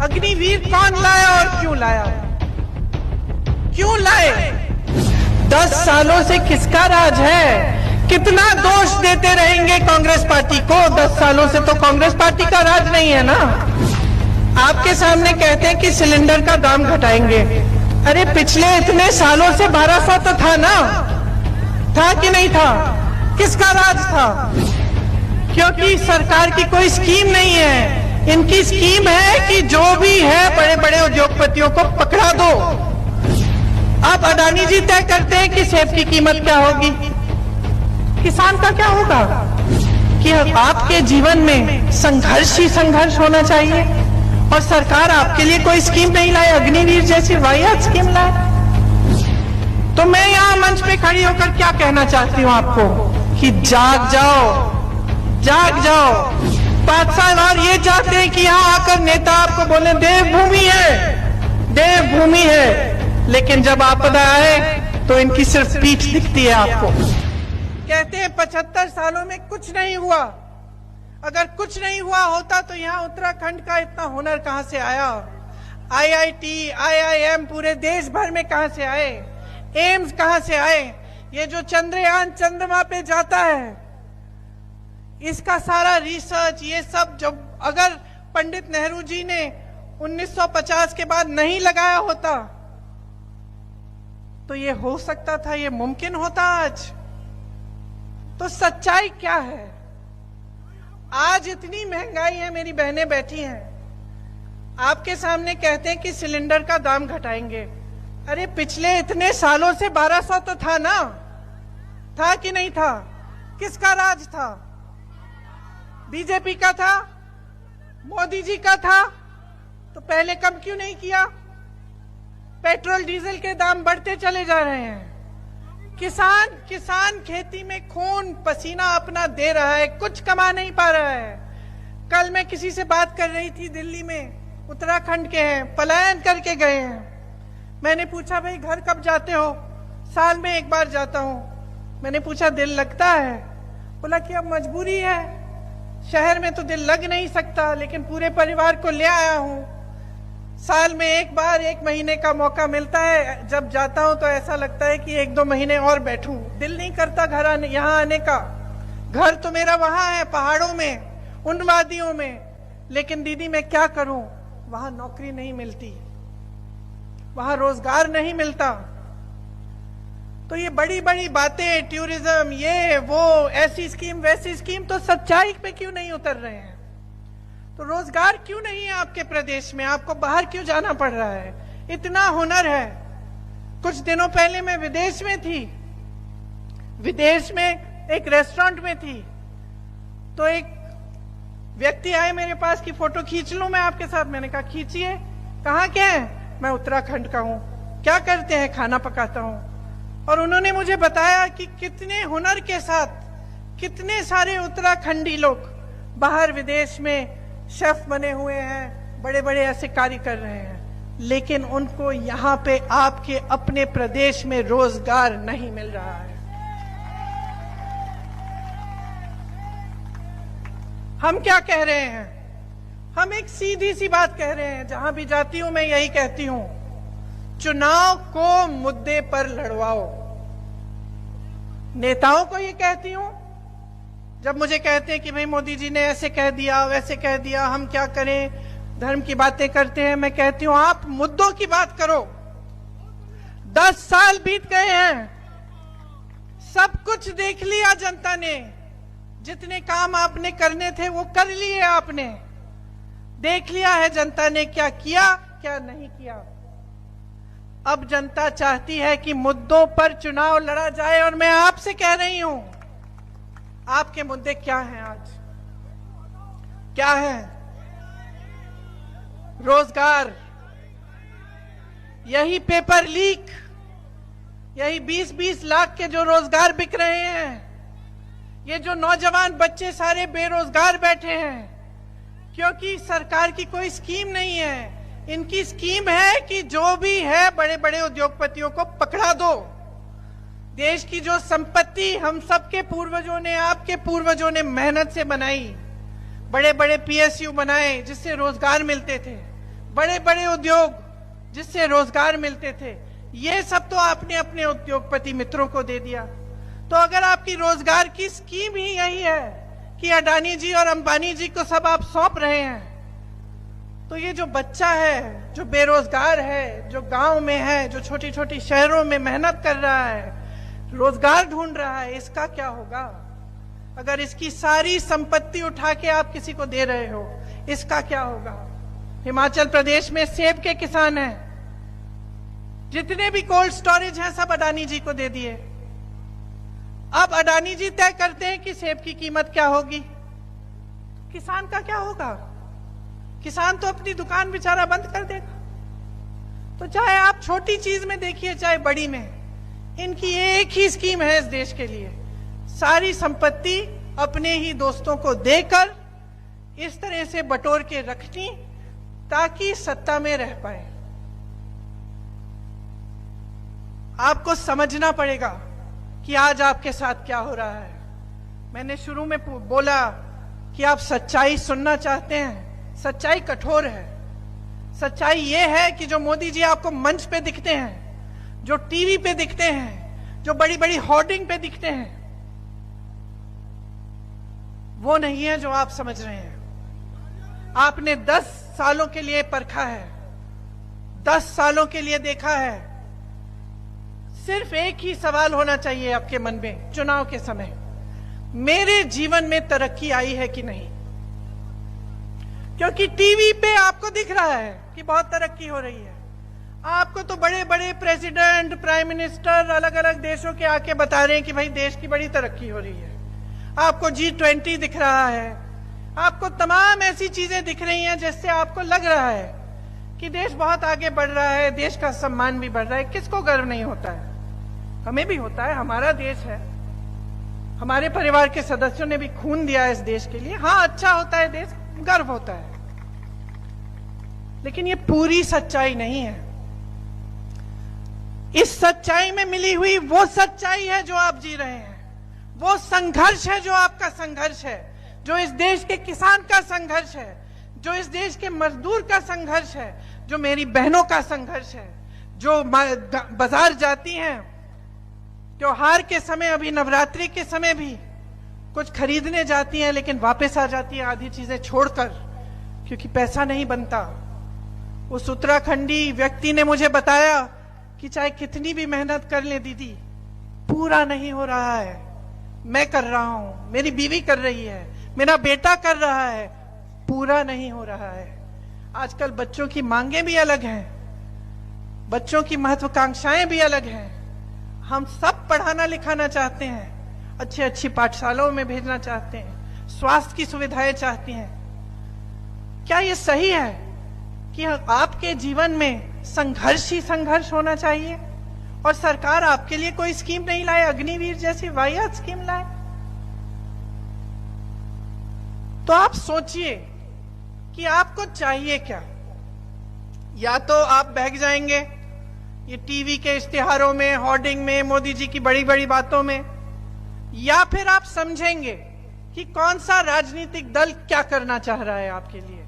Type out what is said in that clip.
अग्निवीर कौन लाया और क्यों लाया? क्यों लाए? 10 सालों से किसका राज है? कितना दोष देते रहेंगे कांग्रेस पार्टी को? 10 सालों से तो कांग्रेस पार्टी का राज नहीं है ना। आपके सामने कहते हैं कि सिलेंडर का दाम घटाएंगे। अरे पिछले इतने सालों से 1200 तो था ना, था कि नहीं था? किसका राज था? क्योंकि सरकार की कोई स्कीम नहीं है। इनकी स्कीम है कि जो भी है बड़े बड़े उद्योगपतियों को पकड़ा दो। आप अडानी जी तय करते हैं कि सेब की कीमत क्या होगी, किसान का क्या होगा? कि आपके जीवन में संघर्ष ही संघर्ष होना चाहिए और सरकार आपके लिए कोई स्कीम नहीं लाए, अग्निवीर जैसी वाहियात स्कीम लाए। तो मैं यहाँ मंच पे खड़ी होकर क्या कहना चाहती हूँ आपको कि जाग जाओ, जाग जाओ। 5 साल और ये चाहते हैं कि यहाँ आकर नेता आपको बोले देवभूमि है, देवभूमि है, लेकिन जब आपदा आए तो इनकी सिर्फ पीठ दिखती है आपको। कहते हैं 75 सालों में कुछ नहीं हुआ। अगर कुछ नहीं हुआ होता तो यहाँ उत्तराखंड का इतना हुनर कहां से आया? IIT, IIM पूरे देश भर में कहां से आए? एम्स कहां से आए? ये जो चंद्रयान चंद्रमा पे जाता है, इसका सारा रिसर्च, ये सब जब अगर पंडित नेहरू जी ने 1950 के बाद नहीं लगाया होता तो ये हो सकता था, ये मुमकिन होता आज। तो सच्चाई क्या है? आज इतनी महंगाई है, मेरी बहनें बैठी हैं, आपके सामने कहते हैं कि सिलेंडर का दाम घटाएंगे। अरे पिछले इतने सालों से 1200 तो था ना, था कि नहीं था? किसका राज था? बीजेपी का था? मोदी जी का था? तो पहले कम क्यों नहीं किया? पेट्रोल डीजल के दाम बढ़ते चले जा रहे हैं। किसान खेती में खून पसीना अपना दे रहा है, कुछ कमा नहीं पा रहा है। कल मैं किसी से बात कर रही थी, दिल्ली में, उत्तराखंड के हैं, पलायन करके गए हैं। मैंने पूछा भाई घर कब जाते हो? साल में एक बार जाता हूं। मैंने पूछा दिल लगता है? बोला कि अब मजबूरी है, शहर में तो दिल लग नहीं सकता, लेकिन पूरे परिवार को ले आया हूं। साल में एक बार 1 महीने का मौका मिलता है, जब जाता हूं तो ऐसा लगता है कि 1-2 महीने और बैठूं। दिल नहीं करता घर आने, यहाँ आने का। घर तो मेरा वहां है, पहाड़ों में, उन वादियों में, लेकिन दीदी मैं क्या करूं? वहां नौकरी नहीं मिलती, वहां रोजगार नहीं मिलता। तो ये बड़ी बड़ी बातें, टूरिज्म, ये वो, ऐसी स्कीम वैसी स्कीम, तो सच्चाई पे क्यों नहीं उतर रहे हैं? तो रोजगार क्यों नहीं है आपके प्रदेश में? आपको बाहर क्यों जाना पड़ रहा है? इतना हुनर है। कुछ दिनों पहले मैं विदेश में थी, विदेश में एक रेस्टोरेंट में थी, तो एक व्यक्ति आए मेरे पास कि फोटो खींच लूं मैं आपके साथ। मैंने कहा खींचिए। कहाँ के हैं? मैं उत्तराखंड का हूं। क्या करते हैं? खाना पकाता हूं। और उन्होंने मुझे बताया कि कितने हुनर के साथ कितने सारे उत्तराखंडी लोग बाहर विदेश में शेफ बने हुए हैं, बड़े बड़े ऐसे कार्य कर रहे हैं, लेकिन उनको यहाँ पे आपके अपने प्रदेश में रोजगार नहीं मिल रहा है। हम क्या कह रहे हैं? हम एक सीधी सी बात कह रहे हैं, जहां भी जाती हूं मैं यही कहती हूं, चुनाव को मुद्दे पर लड़वाओ। नेताओं को ये कहती हूं, जब मुझे कहते हैं कि भाई मोदी जी ने ऐसे कह दिया, वैसे कह दिया, हम क्या करें, धर्म की बातें करते हैं, मैं कहती हूं आप मुद्दों की बात करो। 10 साल बीत गए हैं, सब कुछ देख लिया जनता ने। जितने काम आपने करने थे वो कर लिए आपने, देख लिया है जनता ने क्या किया क्या नहीं किया। अब जनता चाहती है कि मुद्दों पर चुनाव लड़ा जाए, और मैं आपसे कह रही हूं, आपके मुद्दे क्या हैं आज? क्या है? रोजगार, यही पेपर लीक, यही 20-20 लाख के जो रोजगार बिक रहे हैं, ये जो नौजवान बच्चे सारे बेरोजगार बैठे हैं, क्योंकि सरकार की कोई स्कीम नहीं है। इनकी स्कीम है कि जो भी है बड़े बड़े उद्योगपतियों को पकड़ा दो। देश की जो संपत्ति हम सबके पूर्वजों ने, आपके पूर्वजों ने मेहनत से बनाई, बड़े बड़े PSU बनाए जिससे रोजगार मिलते थे, बड़े बड़े उद्योग जिससे रोजगार मिलते थे, ये सब तो आपने अपने उद्योगपति मित्रों को दे दिया। तो अगर आपकी रोजगार की स्कीम ही यही है कि अडानी जी और अंबानी जी को सब आप सौंप रहे हैं, तो ये जो बच्चा है, जो बेरोजगार है, जो गांव में है, जो छोटी छोटी शहरों में मेहनत कर रहा है, रोजगार ढूंढ रहा है, इसका क्या होगा? अगर इसकी सारी संपत्ति उठा के आप किसी को दे रहे हो, इसका क्या होगा? हिमाचल प्रदेश में सेब के किसान हैं, जितने भी कोल्ड स्टोरेज हैं सब अडानी जी को दे दिए। अब अडानी जी तय करते हैं कि सेब की कीमत क्या होगी, किसान का क्या होगा? किसान तो अपनी दुकान बेचारा बंद कर देगा। तो चाहे आप छोटी चीज में देखिए चाहे बड़ी में, इनकी एक ही स्कीम है इस देश के लिए, सारी संपत्ति अपने ही दोस्तों को देकर इस तरह से बटोर के रखनी ताकि सत्ता में रह पाए। आपको समझना पड़ेगा कि आज आपके साथ क्या हो रहा है। मैंने शुरू में बोला कि आप सच्चाई सुनना चाहते हैं। सच्चाई कठोर है। सच्चाई यह है कि जो मोदी जी आपको मंच पे दिखते हैं, जो टीवी पे दिखते हैं, जो बड़ी बड़ी होर्डिंग पे दिखते हैं, वो नहीं है जो आप समझ रहे हैं। आपने 10 सालों के लिए परखा है, 10 सालों के लिए देखा है। सिर्फ एक ही सवाल होना चाहिए आपके मन में चुनाव के समय, मेरे जीवन में तरक्की आई है कि नहीं? क्योंकि टीवी पे आपको दिख रहा है कि बहुत तरक्की हो रही है। आपको तो बड़े बड़े प्रेसिडेंट, प्राइम मिनिस्टर अलग अलग देशों के आके बता रहे हैं कि भाई देश की बड़ी तरक्की हो रही है। आपको G20 दिख रहा है, आपको तमाम ऐसी चीजें दिख रही हैं जिससे आपको लग रहा है कि देश बहुत आगे बढ़ रहा है, देश का सम्मान भी बढ़ रहा है। किसको गर्व नहीं होता है? हमें भी होता है, हमारा देश है, हमारे परिवार के सदस्यों ने भी खून दिया है इस देश के लिए। हाँ, अच्छा होता है देश, गर्व होता है, लेकिन ये पूरी सच्चाई नहीं है। इस सच्चाई में मिली हुई वो सच्चाई है जो आप जी रहे हैं, वो संघर्ष है जो आपका संघर्ष है, जो इस देश के किसान का संघर्ष है, जो इस देश के मजदूर का संघर्ष है, जो मेरी बहनों का संघर्ष है, जो बाजार जाती हैं त्योहार के समय, अभी नवरात्रि के समय भी कुछ खरीदने जाती हैं लेकिन वापस आ जाती है आधी चीजें छोड़कर, क्योंकि पैसा नहीं बनता। उस उत्तराखंडी व्यक्ति ने मुझे बताया कि चाहे कितनी भी मेहनत कर ले दीदी, पूरा नहीं हो रहा है। मैं कर रहा हूं, मेरी बीवी कर रही है, मेरा बेटा कर रहा है, पूरा नहीं हो रहा है। आजकल बच्चों की मांगे भी अलग हैं, बच्चों की महत्वाकांक्षाएं भी अलग हैं। हम सब पढ़ाना लिखाना चाहते हैं, अच्छी अच्छी पाठशालाओं में भेजना चाहते हैं, स्वास्थ्य की सुविधाएं चाहते हैं। क्या ये सही है कि आपके जीवन में संघर्ष ही संघर्ष होना चाहिए और सरकार आपके लिए कोई स्कीम नहीं लाए, अग्निवीर जैसी वाहियात स्कीम लाए? तो आप सोचिए कि आपको चाहिए क्या। या तो आप बहक जाएंगे ये टीवी के इश्तिहारों में, होर्डिंग में, मोदी जी की बड़ी बड़ी बातों में, या फिर आप समझेंगे कि कौन सा राजनीतिक दल क्या करना चाह रहा है आपके लिए।